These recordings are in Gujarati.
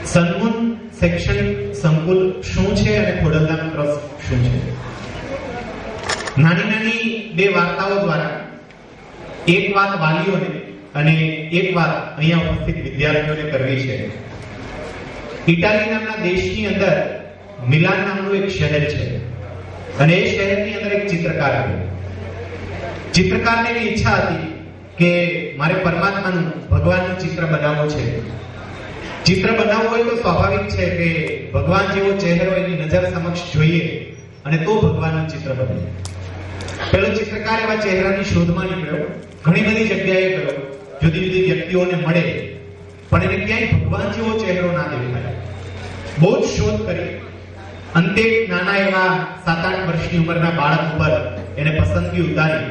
સન્મુન શૈક્ષણિક સંકુલ શું છે અને ખોડલધામ ટ્રસ્ટ શું છે? નાની નાની બે વાર્તાઓ દ્વારા એક વાત વાલીઓને અને એક વાત અહીંયા ઉપસ્થિત વિદ્યાર્થીઓને કરવી છે. ઇટાલી નામના દેશની અંદર મિલાન નામનું એક શહેર છે અને એ શહેરની અંદર એક ચિત્રકાર હતો. ચિત્રકારને એવી ઈચ્છા હતી કે મારે પરમાત્માનું, ભગવાનનું ચિત્ર બનાવવું છે. ચિત્ર બનાવવું હોય તો સ્વાભાવિક છે કે ભગવાન જેવો ચહેરો એની નજર સમક્ષ જોઈએ અને તો ભગવાનનું ચિત્ર બને. પેલો ચિત્રકાર એવા ચહેરાની શોધમાં નીકળ્યો, ઘણી બધી જગ્યાએ ગયો, જુદી જુદી વ્યક્તિઓને મળે, પણ એને ક્યાંય ભગવાન જેવો ચહેરો ના દેખાય. બહુ જ શોધ કરી. અંતે નાના એવા 7-8 વર્ષની ઉંમરના બાળક ઉપર એને પસંદગી ઉતારી.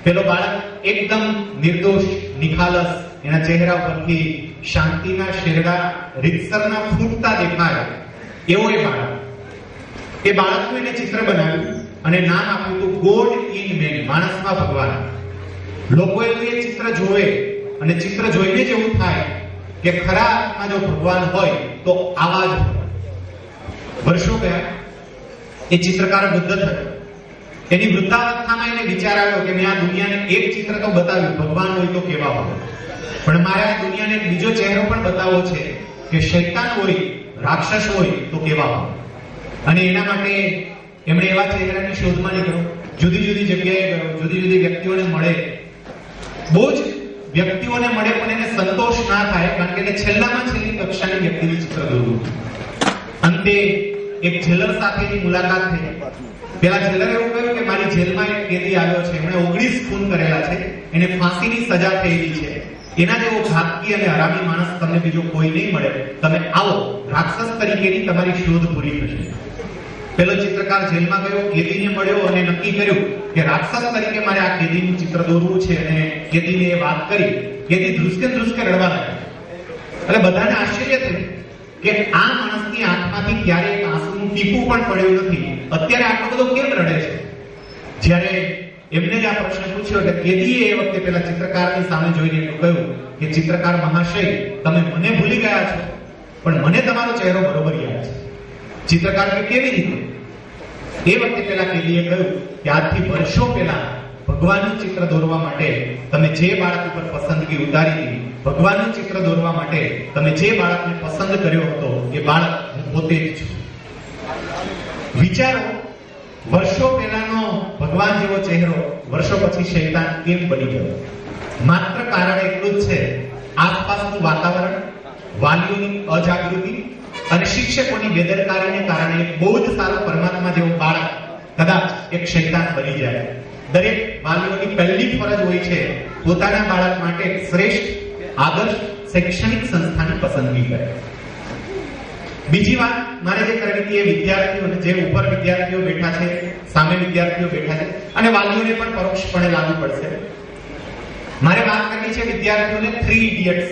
પેલો બાળક એકદમ નિર્દોષ, નિખાલસ, એના ચહેરા ઉપરથી શાંતિના શેરડા રીતસરના ફૂટતા દેખાય એવો એ બાળક. એ બાળકનું એને ચિત્ર બનાવ્યું અને નામ આપ્યું હતું ગોડ ઇન મેન, માણસમાં ભગવાન. લોકોએ તો એ ચિત્ર જોવે અને ચિત્ર જોઈને જ એવું થાય કે ખરા અર્થમાં જો ભગવાન હોય તો આવા જ હોય. વર્ષો ગયા, એ ચિત્રકાર વૃદ્ધ થયો. એની વૃદ્ધાવસ્થામાં એને વિચાર આવ્યો કે મેં આ દુનિયાને એક ચિત્ર તો બતાવ્યું, ભગવાન હોય તો કેવા હોય, પણ મારે આ દુનિયાને બીજો ચહેરો પણ બતાવવો છે કે શૈતાન હોય, રાક્ષસ હોય તો કેવા હોય. અને એના માટે એમણે એવા ચહેરાની શોધમાં નીકળ્યો, જુદી જુદી જગ્યાએ ગયો, જુદી જુદી વ્યક્તિઓને મળે. બહુ જ વ્યક્તિઓને મળે પણ એને સંતોષ ના થાય, કારણ કે એને છેલ્લામાં છેલ્લી કક્ષાની વ્યક્તિનું ચિત્ર દોરવું. અંતે એક જેલર સાથેની મુલાકાત થઈ. પેલા જેલરે એવું કહ્યું કે મારી જેલમાં એક કેદી આવ્યો છે, એમણે 19 ખૂન કરેલા છે, એને ફાંસીની સજા થયેલી છે. એના જેવો ઘાતકી અને હરામી માણસ તમને બીજો કોઈ નહીં મળે, તમે આવો, રાક્ષસ તરીકેની તમારી શોધ પૂરી થશે. પેલો ચિત્રકાર જેલમાં ગયો, કેદીને મળ્યો અને નક્કી કર્યું કે રાક્ષસ તરીકે મારે આ કેદીનું ચિત્ર દોરવું છે. અને કેદીને એ વાત કરી. કેદી ધ્રુસકે ધ્રુસકે રડવા લાગ્યો. એટલે બધાને આશ્ચર્ય થયું કે આ માણસની આંખમાંથી ક્યારેય આંસુનું ટીપું પણ પડ્યું નથી, અત્યારે આટલો બધો કેમ રડે છે? જ્યારે એમને જ આ પ્રશ્ન પૂછ્યો એટલે કેદીએ એ વખતે પેલા ચિત્રકારની સામે જોઈને એટલું કહ્યું કે ચિત્રકાર મહાશય, તમે મને ભૂલી ગયા છો પણ મને તમારો ચહેરો બરોબર યાદ છે. ચિત્રકાર કે કેવી રીતે? એ વખતે પેલા કેદીએ કહ્યું કે આજથી વર્ષો પહેલા ભગવાનનું ચિત્ર દોરવા માટે તમે જે બાળક ઉપર પસંદગી ઉતારી હતી, ભગવાનનું ચિત્ર દોરવા માટે તમે જે બાળકને પસંદ કર્યો હતો, એ બાળક હું પોતે જ છું. વિચારો, વર્ષો પહેલાનો ભગવાન જેવો ચહેરો વર્ષો પછી શૈતાન કેમ બની ગયો? માત્ર કારણ એટલું જ છે, આસપાસનું વાતાવરણ, વાલીઓની અજાગૃતિ અને શિક્ષકોની બેદરકારીને કારણે એક બહુ જ સારો પરમાત્મા જેવો બાળક કદાચ એક શૈતાન બની જાય. દરેક વાલીઓની પહેલી ફરજ હોય છે પોતાના બાળક માટે શ્રેષ્ઠ આદર્શ શૈક્ષણિક સંસ્થાની પસંદગી કરે. બીજી વાત મારે જે કરવી હતી, એ વિદ્યાર્થીઓને, જે ઉપર વિદ્યાર્થીઓ બેઠા છે, સામે વિદ્યાર્થીઓ બેઠા છે અને વાલીઓને પણ પરોક્ષપણે લાગુ પડશે. મારે વાત કરવી છે વિદ્યાર્થીઓને 3 ઇડિયટ્સ.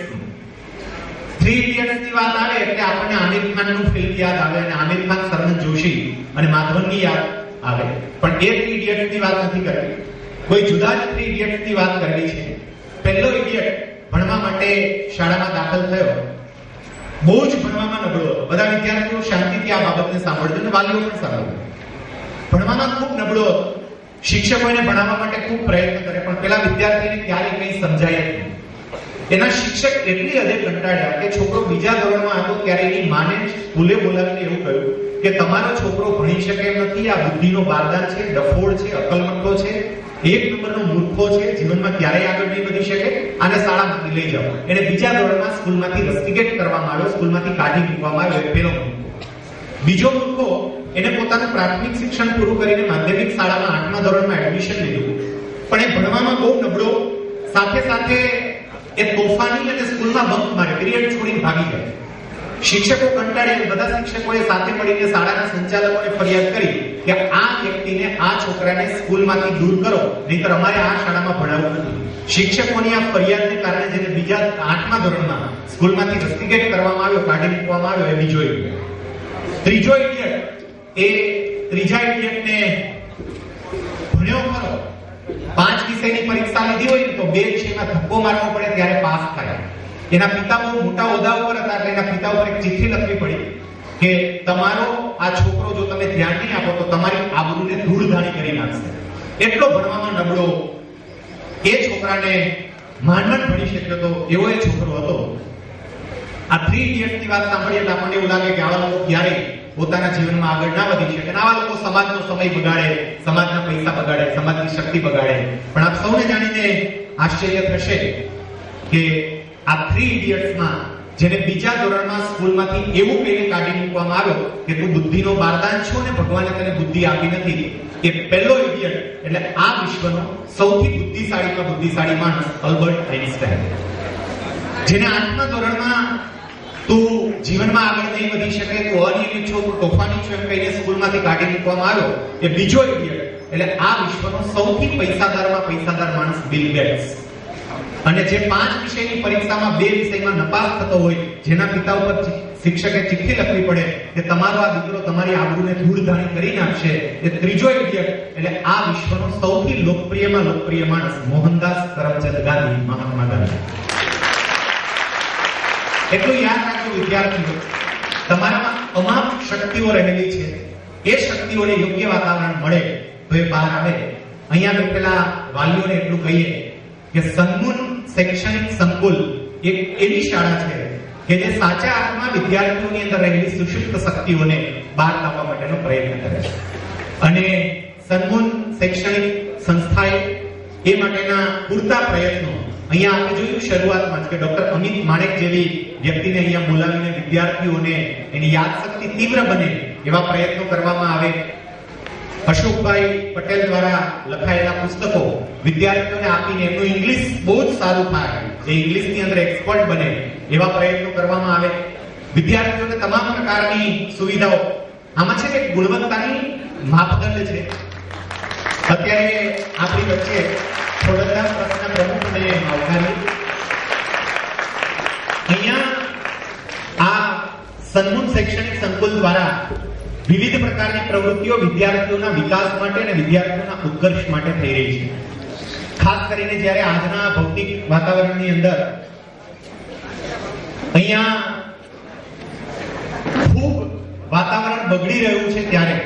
3 ઇડિયટ્સ ની વાત આવે એટલે આપણને આમિર ખાનનું ફિલ્મ યાદ આવે અને આમિર ખાન, સરમન જોશી અને માધવનની યાદ આવે. પણ એ 3 ઇડિયટ્સ ની વાત નથી કરવી, કોઈ જુદા જ 3 ઇડિયટ્સ ની વાત કરવી છે. પહેલો ઇડિયટ ભણવા માટે શાળામાં દાખલ થયો, બહુ જ ભણવામાં નબળો હતો. બધા વિદ્યાર્થીઓ શાંતિથી આ બાબતને સાંભળજો અને વાલીઓ પણ સાંભળજો. ભણવામાં ખૂબ નબળો હતો. શિક્ષકો એને ભણાવવા માટે ખૂબ પ્રયત્ન કરે પણ પેલા વિદ્યાર્થીને ક્યારેય કંઈ સમજાય નહીં. એના શિક્ષક એટલી હદે કંટાળ્યા કે છોકરો બીજા ધોરણમાં હતો ત્યારે એની માને સ્કૂલે બોલાવીને એવું કહ્યું કે તમારો છોકરો ભણી શકે એમ નથી, આ બુદ્ધિનો બારદાન છે, ડફોડ છે, અકલમઠો છે, 1 નંબરનો મૂર્ખો છે, જીવનમાં ક્યારેય આગળ નહીં વધી શકે, આને શાળામાંથી લઈ જાઓ. એને બીજા ધોરણમાં સ્કૂલમાંથી રસ્ટિકેટ કરવામાં આવ્યો, સ્કૂલમાંથી કાઢી મૂકવામાં આવ્યો. પેલો મૂર્ખો. બીજો મૂર્ખો, એને પોતાનું પ્રાથમિક શિક્ષણ પૂરું કરીને માધ્યમિક શાળામાં 8મા ધોરણમાં એડમિશન લીધું, પણ એ ભણવામાં બહુ નબળો, સાથે સાથે એ તોફાની અને સ્કૂલમાં બંક મારે, પિરિયડ છોડીને ભાગી જાય. શિક્ષકો કંટાળે, બધા શિક્ષકોએ સાથે મળીને શાળાના સંચાલકોને ફરિયાદ કરી કે આ વ્યક્તિને, આ છોકરાને સ્કૂલમાંથી દૂર કરો, નહીંતર અમારે આ શાળામાં ભણાવવું નથી. શિક્ષકોની આ ફરિયાદને કારણે જેને બીજા 8મા ધોરણમાં સ્કૂલમાંથી રસ્ટિકેટ કરવામાં આવ્યો, કાઢી મૂકવામાં આવ્યો, એ બીજો ઇડિયટ. ત્રીજો ઇડિયટ, એ ત્રીજા ઇડિયટને ભણ્યો ખરો, 5 વિષયની પરીક્ષા લીધી હોય તો 2 વિષયમાં ધક્કો મારવો પડે ત્યારે પાસ થાય. એના પિતા બહુ મોટા હોદ્દા ઉપર હતા એટલે એના પિતા ઉપર એક ચિઠ્ઠી લખવી પડી કે તમારો આ છોકરો જો તમે ધ્યાન નહીં આપો તો તમારી આબરૂને ધૂળધાણી કરી નાખશે. એટલો ભણવામાં નબળો એ છોકરાને માંડ ભણી શક્યો તો એવો એ છોકરો હતો. આ 3 ઇડિયટ્સ ની વાત સાંભળીએ એટલે આપણને એવું લાગે કે આવા લોકો ક્યારે પોતાના જીવનમાં આગળ ના વધી શકે. આવા લોકો સમાજનો સમય બગાડે, સમાજના પૈસા બગાડે, સમાજની શક્તિ બગાડે. પણ આપ સૌને જાણીને આશ્ચર્ય થશે કે આ 3 ઇડિયટ્સમાં જેને બીજા ધોરણમાં સ્કૂલમાંથી એવું પેલે કાઢી મૂકવામાં આવ્યો કે તું બુદ્ધિનો બારદાન છો ને ભગવાને તને બુદ્ધિ આપી નથી. એ પહેલો ઇડિયટ એટલે આ વિશ્વનો સૌથી બુદ્ધિશાળી માણસ અલ્બર્ટ આઇન્સ્ટાઈન, જેને 8મા ધોરણમાં તું જીવનમાં આગળ નહીં વધી શકે, તું અનિયમિત છો, તું તોફાની છો એમ કહીને સ્કૂલમાંથી કાઢી મૂકવામાં આવ્યો. એ બીજો ઇડિયટ એટલે આ વિશ્વનો સૌથી પૈસાદાર માણસ બિલ ગેટ્સ. અને જે 5 વિષયની પરીક્ષામાં 2 વિષયમાં નપાસ થતો હોય, જેના પિતા ઉપર શિક્ષકે ચિઠ્ઠી લખવી પડે કે તમારો આ દીકરો તમારી આબરૂને ધૂળધાણી કરી નાખશે, એ ત્રીજો ઇડિયટ એટલે આ વિશ્વનો સૌથી લોકપ્રિય માણસ મોહનદાસ કરમચંદ ગાંધી, મહાત્મા ગાંધી. એટલું યાદ રાખજો વિદ્યાર્થીઓ, તમારામાં અમાપ શક્તિઓ રહેલી છે. એ શક્તિઓને યોગ્ય વાતાવરણ મળે તો એ બહાર આવે. અહીંયા બેઠેલા વાલીઓને એટલું કહીએ કે સન્મુન શૈક્ષણિક સંકુલ એક એવી શાળા છે કે જે સાચા અર્થમાં વિદ્યાર્થીઓની અંદર રહેલી સુષુપ્ત શક્તિઓને બહાર લાવવા માટેનો પ્રયત્ન કરે છે. અને સન્મુન શૈક્ષણિક સંસ્થાએ એ માટેના પૂરતા પ્રયત્નો અહીંયા આપણે જોયું શરૂઆતમાં જ કે ડોક્ટર અમિત માણેક જેવી વ્યક્તિને અહીંયા બોલાવીને વિદ્યાર્થીઓને એની યાદશક્તિ તીવ્ર બને એવા પ્રયત્નો કરવામાં આવે. અશોકભાઈ પટેલ દ્વારા લખાયેલા પુસ્તકો વિદ્યાર્થીઓને આપીને એમનું ઇંગ્લિશ બહુ જ સારું થાય, જે ઇંગ્લિશની અંદર એક્સપર્ટ બને એવા પ્રયત્નો કરવામાં આવે. વિદ્યાર્થીઓને તમામ પ્રકારની સુવિધાઓ, આમાં છે કે ગુણવત્તાની માપદંડ છે. અત્યારે આપણી વચ્ચે ખોડલધામ ટ્રસ્ટના પ્રમુખને આવકારી. અહીંયા આ સન્મુન શૈક્ષણિક સંકુલ દ્વારા વિવિધ પ્રકારની પ્રવૃત્તિઓ વિદ્યાર્થીઓના વિકાસ માટે અને વિદ્યાર્થીઓના ઉત્કર્ષ માટે થઈ રહી છે. ખાસ કરીને જ્યારે આજના ભૌતિક વાતાવરણની અંદર અહીંયા ખૂબ વાતાવરણ બગડી રહ્યું છે, ત્યારે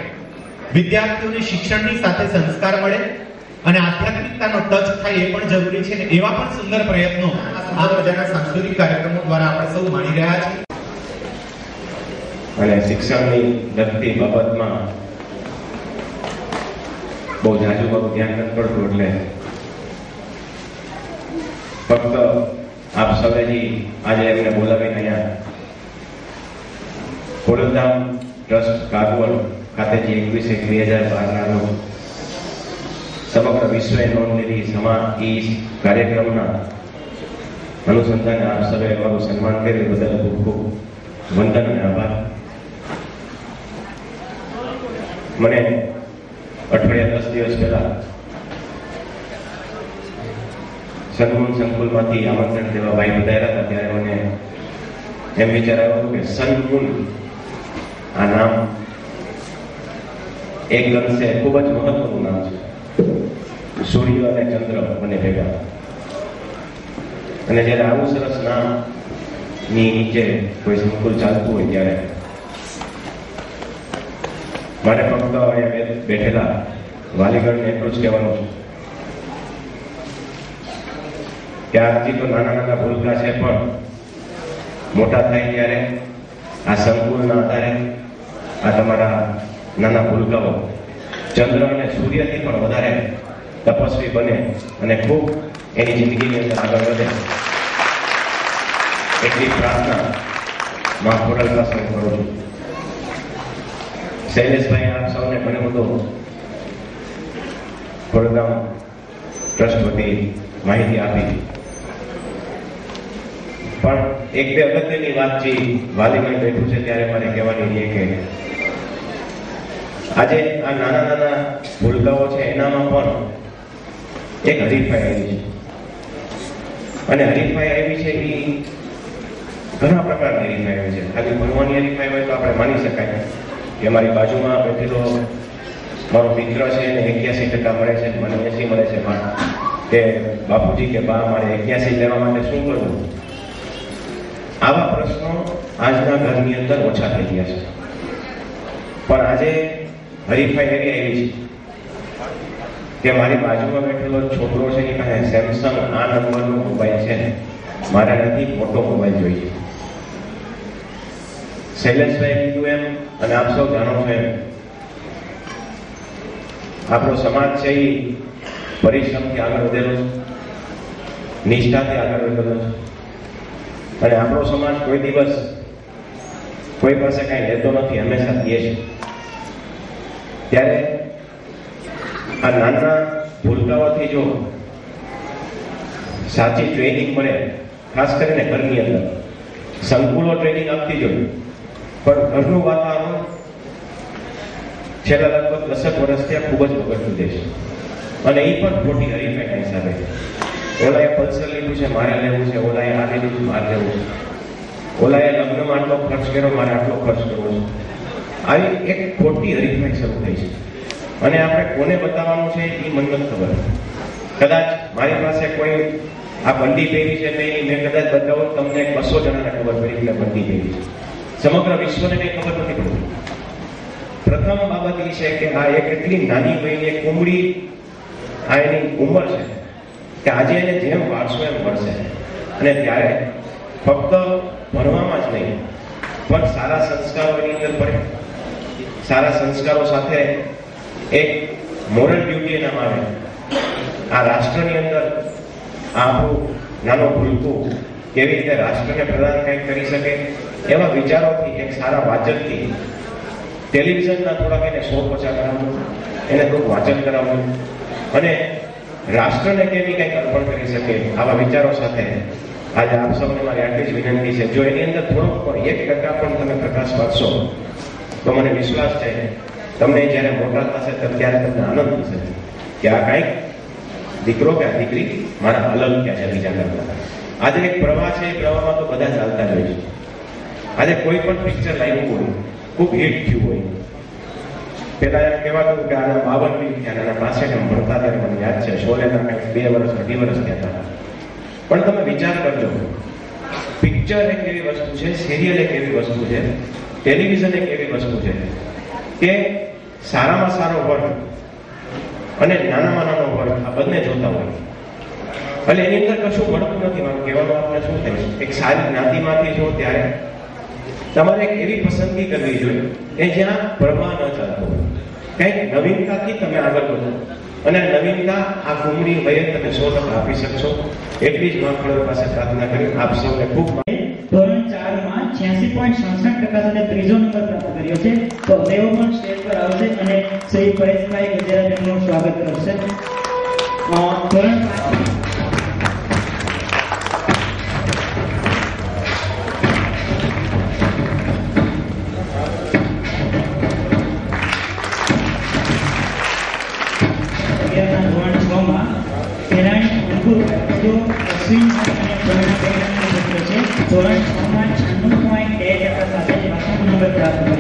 વિદ્યાર્થીઓને શિક્ષણની સાથે સંસ્કાર મળે અને આધ્યાત્મિકતાનો ટચ થાય એ પણ જરૂરી છે. એવા પણ સુંદર પ્રયત્નો આ બધાના સાંસ્કૃતિક કાર્યક્રમો દ્વારા આપણે સૌ માણી રહ્યા છીએ. અને શિક્ષણની લગતી બાબતમાં બહુ જાજુ બધું ધ્યાન નથી પડતું, એટલે ફક્ત આપ સૌએ આજે એમને બોલાવીને અહીંયા ખોડલધામ ટ્રસ્ટ કાગવડ ખાતે જે 21/1/2012 રોજ સમગ્ર વિશ્વએ નોંધ લીધી સમાન કાર્યક્રમના અનુસંધાને આપ સૌએ મારું સન્માન કર્યું બદલ ખૂબ ખૂબ વંદન અને આભાર. મને અઠવાડિયા 10 દિવસ પહેલા સન્મુન સંકુલમાંથી આમંત્રણ દેવા ભાઈ પધાર્યા હતા, ત્યારે મને એમ વિચાર આવ્યો કે સન્મુન આ નામ એક અંશે ખૂબ જ મહત્વનું નામ છે. સૂર્ય અને ચંદ્ર બંને ભેગા, અને જ્યારે આવું સરસ નામ ની નીચે કોઈ સંકુલ ચાલતું હોય ત્યારે મારે ફક્ત અહીંયા બેઠેલા વાલીગણને એટલું જ કહેવાનું છે કે આજથી તો નાના ભૂલકા છે, પણ મોટા થાય ત્યારે આ સંકુલના આધારે આ તમારા નાના ભૂલકાઓ ચંદ્ર અને સૂર્યથી પણ વધારે તપસ્વી બને અને ખૂબ એની જિંદગીની અંદર આગળ વધે એટલી પ્રાર્થના માં ખોડલધામ પાસે કરું છું. શૈલેષભાઈ આપ સૌને ઘણો બધો ખોડલધામ ટ્રસ્ટ વતી માહિતી આપી, પણ એક બે અગત્યની વાત જે વાલીમાં બેઠું છે ત્યારે મારે કહેવાની છે કે આજે આ નાના ભૂલકાઓ છે એનામાં પણ એક હરીફાઈ આવી છે, અને હરીફાઈ આવી છે એ ઘણા પ્રકારની હરીફાઈ આવી છે. ખાલી ભણવાની હરીફાઈ હોય તો આપણે માની શકાય કે મારી બાજુમાં બેઠેલો મારો મિત્ર છે એને 81% મળે છે, મને 80 મળે છે, પણ કે બાપુજી કે બા મારે 81 લેવા માટે શું કરવું, આવા પ્રશ્નો આજના ઘરની અંદર ઓછા થઈ ગયા છે. પણ આજે હરીફાઈ એવી આવી છે કે મારી બાજુમાં બેઠેલો છોકરો છે એ કહે સેમસંગ આ નંબરનો મોબાઈલ છે, મારે નથી મોટો મોબાઈલ જોઈએ. શૈલેષભાઈ કીધું એમ, અને આપ સૌ જાણો છો એમ, આપણો સમાજ છે એ પરિશ્રમથી આગળ વધેલો છે, નિષ્ઠાથી આગળ વધેલો છે. અને આપણો સમાજ કોઈ દિવસ કોઈ પાસે કઈ લેતો નથી, હંમેશા દે છે. ત્યારે આ નાના ભૂલકાઓથી જો સાચી ટ્રેનિંગ મળે, ખાસ કરીને ઘરની અંદર સંકુલો ટ્રેનિંગ આપતી જોઈએ, પણ ઘરનું વાતાવરણ છેલ્લા લગભગ 10 વર્ષથી ખૂબ જ બગડતું જાય છે. અને એ પણ ખોટી હરીફાઈના હિસાબે. ઓલાએ પલ્સર લીધું છે, મારે લેવું છે, ઓલાએ આ લીધું, મારે લેવું છે, ઓલાએ લગ્નમાં આટલો ખર્ચ કર્યો, મારે આટલો ખર્ચ કરવો છે. આવી એક ખોટી હરીફાઈ શરૂ થઈ છે. અને આપણે કોને બતાવવાનું છે એ મને નથી ખબર. કદાચ મારી પાસે કોઈ આ બંડી પહેરી છે મેં કદાચ બતાવું, તમને 200 જણાને ખબર પડી કે બંડી પહેરી છે. સમગ્ર વિશ્વને કંઈ ખબર નથી પડતી. પ્રથમ બાબત એ છે કે આ એક એટલી નાની વયની એક ઉમરી, આ એની ઉંમર છે કે આજે એને જેમ વાળશો એમ મળશે. અને ત્યારે ફક્ત ભણવામાં જ નહીં, પણ સારા સંસ્કારો એની અંદર પડે. સારા સંસ્કારો સાથે એક મોરલ ડ્યુટી એનામ આવે. આ રાષ્ટ્રની અંદર આપણું નાનું ભૂલકું કેવી રીતે રાષ્ટ્રને પ્રદાન કંઈક કરી શકે, એવા વિચારોથી, એક સારા વાચનથી, ટેલિવિઝનના થોડાક એને શો ઓછા કરાવવું, એને થોડુંક વાંચન કરાવવું, અને રાષ્ટ્રને કેવી કંઈક અર્પણ કરી શકે, આવા વિચારો સાથે આજે આપ સૌને મારી આટલી જ વિનંતી છે. જો એની અંદર થોડોક પણ 1% પણ તમે પ્રકાશ પાડશો તો મને વિશ્વાસ છે તમને જ્યારે મોટા થશે ત્યારે તમને આનંદ થશે કે આ કાંઈક દીકરો કે આ દીકરી મારા અલગ ક્યાં છે બીજા કરતા. આજે એક પ્રવાહ છે, એ પ્રવાહમાં તો બધા ચાલતા જ હોય છે. આજે કોઈ પણ પિક્ચર લાગ્યું હોય, ખૂબ હિટ થયું હોય, પેલા એમ કહેવાતું કે આના 52 મિનિટ થયા, આના 65 ભણતા ત્યારે મને યાદ છે, શોલેના કંઈક 2 વર્ષ 2.5 વર્ષ થયા હતા. પણ તમે વિચાર કરજો, પિક્ચર એક એવી વસ્તુ છે, સિરિયલ એક એવી વસ્તુ છે, ટેલિવિઝન એક એવી વસ્તુ છે કે સારામાં સારો વર્ગ અને નાનામાં નાનો વર્ગ આ બંને જોતા હોય. એટલે એની અંદર કશું મળતું નથી. મારું કહેવાનું આપણે શું થાય, એક સારી જ્ઞાતિમાંથી જો ત્યારે તમારે એક એવી પસંદગી કરવી જોઈએ કે જ્યાં પ્રવાહ ન ચાલતો હોય, કંઈક નવીનતાથી તમે આગળ વધો. અને નવીનતા આ ઉંમરી વયે તમે 100% આપી શકશો. એટલી જ મહાખડો પાસે પ્રાર્થના કરી આપ સૌને ખૂબ. ધોરણ 4 માં 86.67% સાથે ત્રીજો નંબર પ્રાપ્ત કર્યો છે. તો તેઓ પણ સ્ટેજ પર આવશે અને શ્રી પરેશભાઈ ગજેરા તેમનું સ્વાગત કરશે. ધોરણ 5 ધોરણ 6 માં 96.2% સાથે પ્રથમ નંબર પ્રાપ્ત કર્યો.